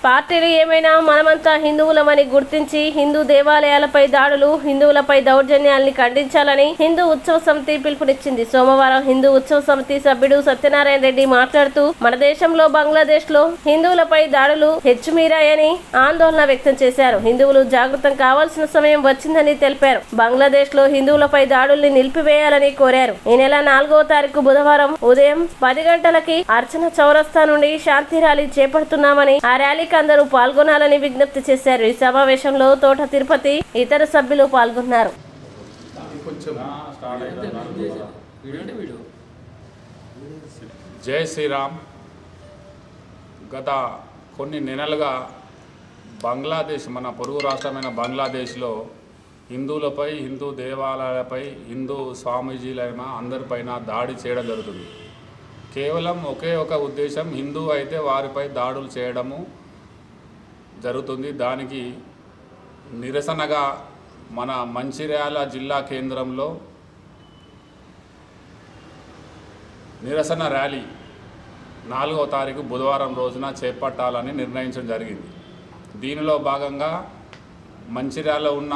పార్టీలు ఏమైనా మనమంతా హిందువులమని గుర్తించి హిందూ దేవాలయాలపై దాడులు, హిందువులపై దౌర్జన్యాల్ని ఖండించాలని హిందూ ఉత్సవ సమితి పిలుపునిచ్చింది. సోమవారం హిందూ ఉత్సవ సమితి సభ్యుడు సత్యనారాయణ రెడ్డి మాట్లాడుతూ మన దేశంలో బంగ్లాదేశ్ లో హిందువులపై దాడులు హెచ్చుమీరాయని ఆందోళన వ్యక్తం చేశారు. హిందువులు జాగృతం కావాల్సిన సమయం వచ్చిందని తెలిపారు. బంగ్లాదేశ్ లో హిందువులపై దాడుల్ని నిలిపివేయాలని కోరారు. ఈ నెల 4వ తారీఖు బుధవారం ఉదయం 10 గంటలకి అర్చన చౌరస్తా నుండి శాంతి ర్యాలీ చేపడుతున్నామని, ఆ ర్యాలీకి అందరూ పాల్గొనాలని విజ్ఞప్తి చేశారు. ఈ సమావేశంలో తోట తిరుపతి ఇతర సభ్యులు పాల్గొన్నారు. జై శ్రీరామ్. గత కొన్ని నెలలుగా బంగ్లాదేశ్, మన పొరుగు రాష్ట్రమైన బంగ్లాదేశ్లో హిందువులపై, హిందూ దేవాలయాలపై, హిందూ స్వామీజీలైన అందరిపైన దాడి చేయడం జరుగుతుంది. కేవలం ఒకే ఒక ఉద్దేశం, హిందూ అయితే వారిపై దాడులు చేయడము జరుగుతుంది. దానికి నిరసనగా మన మంచిర్యాల జిల్లా కేంద్రంలో నిరసన ర్యాలీ 4వ తారీఖు బుధవారం రోజున చేపట్టాలని నిర్ణయించడం జరిగింది. దీనిలో భాగంగా మంచిర్యాలలో ఉన్న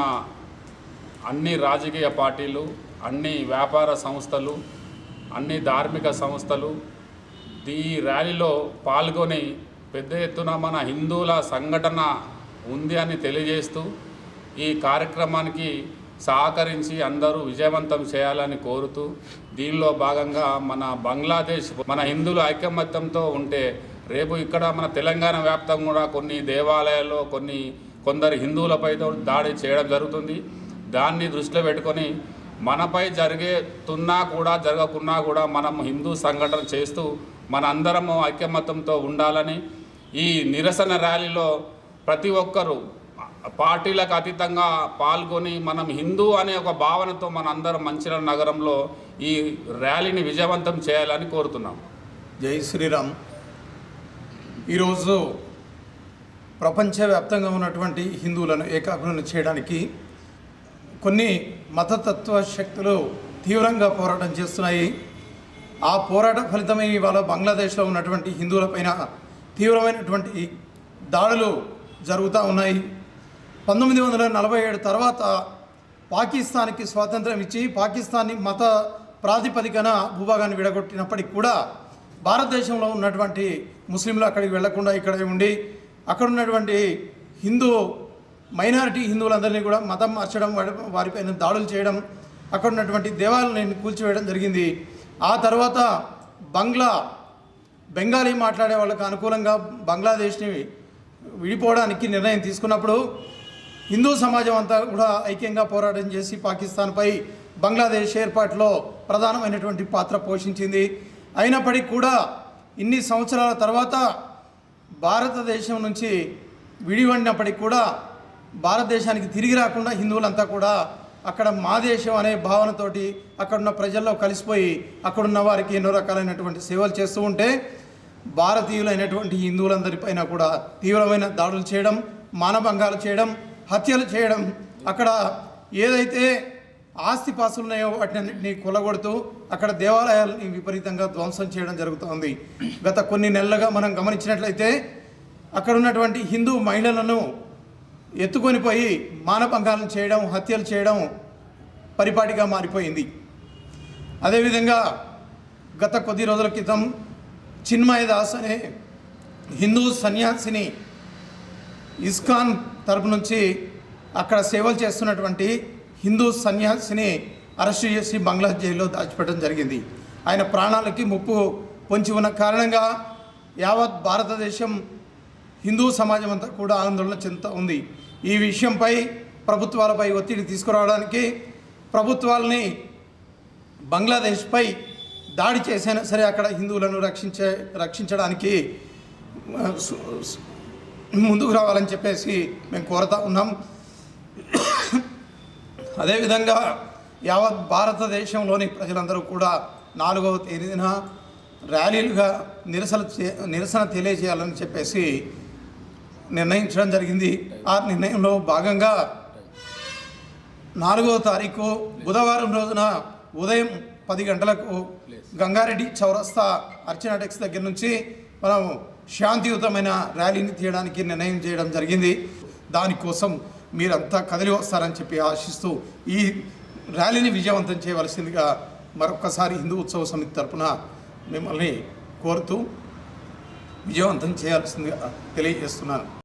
అన్ని రాజకీయ పార్టీలు, అన్ని వ్యాపార సంస్థలు, అన్ని ధార్మిక సంస్థలు ఈ ర్యాలీలో పాల్గొని పెద్ద ఎత్తున మన హిందువుల సంఘటన ఉంది అని తెలియజేస్తూ ఈ కార్యక్రమానికి సహకరించి అందరూ విజయవంతం చేయాలని కోరుతూ, దీనిలో భాగంగా మన బంగ్లాదేశ్ మన హిందువుల ఐకమత్యంతో ఉంటే రేపు ఇక్కడ మన తెలంగాణ వ్యాప్తంగా కూడా కొన్ని దేవాలయాల్లో కొందరు హిందువులపై దాడి చేయడం జరుగుతుంది. దాన్ని దృష్టిలో పెట్టుకొని మనపై జరుగుతున్నా కూడా జరగకున్నా కూడా మనం హిందూ సంఘటన చేస్తూ మనందరము ఐకమత్యంతో ఉండాలని, ఈ నిరసన ర్యాలీలో ప్రతి ఒక్కరూ పార్టీలకు అతీతంగా పాల్గొని మనం హిందూ అనే ఒక భావనతో మనందరం మంచిర్యాల నగరంలో ఈ ర్యాలీని విజయవంతం చేయాలని కోరుతున్నాం. జై శ్రీరామ్. ఈరోజు ప్రపంచవ్యాప్తంగా ఉన్నటువంటి హిందువులను ఏకాగ్రత చేయడానికి కొన్ని మతతత్వ శక్తులు తీవ్రంగా పోరాటం చేస్తున్నాయి. ఆ పోరాట ఫలితమే ఇవాళ బంగ్లాదేశ్లో ఉన్నటువంటి హిందువులపైన తీవ్రమైనటువంటి దాడులు జరుగుతూ ఉన్నాయి. 1947 తర్వాత పాకిస్తాన్కి స్వాతంత్రం ఇచ్చి పాకిస్తాన్ని మత ప్రాతిపదికన భూభాగాన్ని విడగొట్టినప్పటికీ కూడా భారతదేశంలో ఉన్నటువంటి ముస్లింలు అక్కడికి వెళ్లకుండా ఇక్కడే ఉండి అక్కడ ఉన్నటువంటి హిందూ మైనారిటీ హిందువులందరినీ కూడా మతం మార్చడం, వారిపైన దాడులు చేయడం, అక్కడ ఉన్నటువంటి దేవాలయాలను కూల్చివేయడం జరిగింది. ఆ తర్వాత బెంగాలీ మాట్లాడే వాళ్ళకు అనుకూలంగా బంగ్లాదేశ్ని విడిపోవడానికి నిర్ణయం తీసుకున్నప్పుడు హిందూ సమాజం అంతా కూడా ఐక్యంగా పోరాటం చేసి పాకిస్తాన్పై బంగ్లాదేశ్ ఏర్పాటులో ప్రధానమైనటువంటి పాత్ర పోషించింది. అయినప్పటికీ కూడా ఇన్ని సంవత్సరాల తర్వాత భారతదేశం నుంచి విడిపడినప్పటికీ కూడా భారతదేశానికి తిరిగి రాకుండా హిందువులంతా కూడా అక్కడ మా దేశం అనే భావనతోటి అక్కడున్న ప్రజల్లో కలిసిపోయి అక్కడున్న వారికి ఎన్నో రకాలైనటువంటి సేవలు చేస్తూ ఉంటే భారతీయులైనటువంటి హిందువులందరిపైన కూడా తీవ్రమైన దాడులు చేయడం, మానభంగాలు చేయడం, హత్యలు చేయడం, అక్కడ ఏదైతే ఆస్తిపాస్తులు ఉన్నాయో వాటిని కొల్లగొడుతూ అక్కడ దేవాలయాలని విపరీతంగా ధ్వంసం చేయడం జరుగుతుంది. గత కొన్ని నెలలుగా మనం గమనించినట్లయితే అక్కడ ఉన్నటువంటి హిందూ మహిళలను ఎత్తుకొని పోయి మానభంగాలను చేయడం, హత్యలు చేయడం పరిపాటిగా మారిపోయింది. అదేవిధంగా గత కొద్ది రోజుల క్రితం చిన్మయ దాస్ అనే హిందూ సన్యాసిని ఇస్కాన్ తరపు నుంచి అక్కడ సేవలు చేస్తున్నటువంటి హిందూ సన్యాసిని అరెస్టు చేసి బంగ్లా జైల్లో దాచిపెట్టడం జరిగింది. ఆయన ప్రాణాలకి ముప్పు పొంచి ఉన్న కారణంగా యావత్ భారతదేశం హిందూ సమాజం అంతా కూడా ఆందోళన చెందుతూ ఉంది. ఈ విషయంపై ప్రభుత్వాలపై ఒత్తిడి తీసుకురావడానికి, ప్రభుత్వాలని బంగ్లాదేశ్పై దాడి చేసైనా సరే అక్కడ హిందువులను రక్షించడానికి ముందుకు రావాలని చెప్పేసి మేము కోరుతా ఉన్నాం. అదేవిధంగా యావత్ భారతదేశంలోని ప్రజలందరూ కూడా 4వ తేదీన ర్యాలీలుగా నిరసన తెలియజేయాలని చెప్పేసి నిర్ణయించడం జరిగింది. ఆ నిర్ణయంలో భాగంగా 4వ తారీఖు బుధవారం రోజున ఉదయం 10 గంటలకు గంగారెడ్డి చౌరస్తా అర్చనా టెక్స్ దగ్గర నుంచి మనం శాంతియుతమైన ర్యాలీని తీయడానికి నిర్ణయం చేయడం జరిగింది. దానికోసం మీరంతా కదిలి వస్తారని చెప్పి ఆశిస్తూ ఈ ర్యాలీని విజయవంతం చేయవలసిందిగా మరొక్కసారి హిందూ ఉత్సవ సమితి తరపున మిమ్మల్ని కోరుతూ విజయవంతం చేయాల్సిందిగా తెలియజేస్తున్నాను.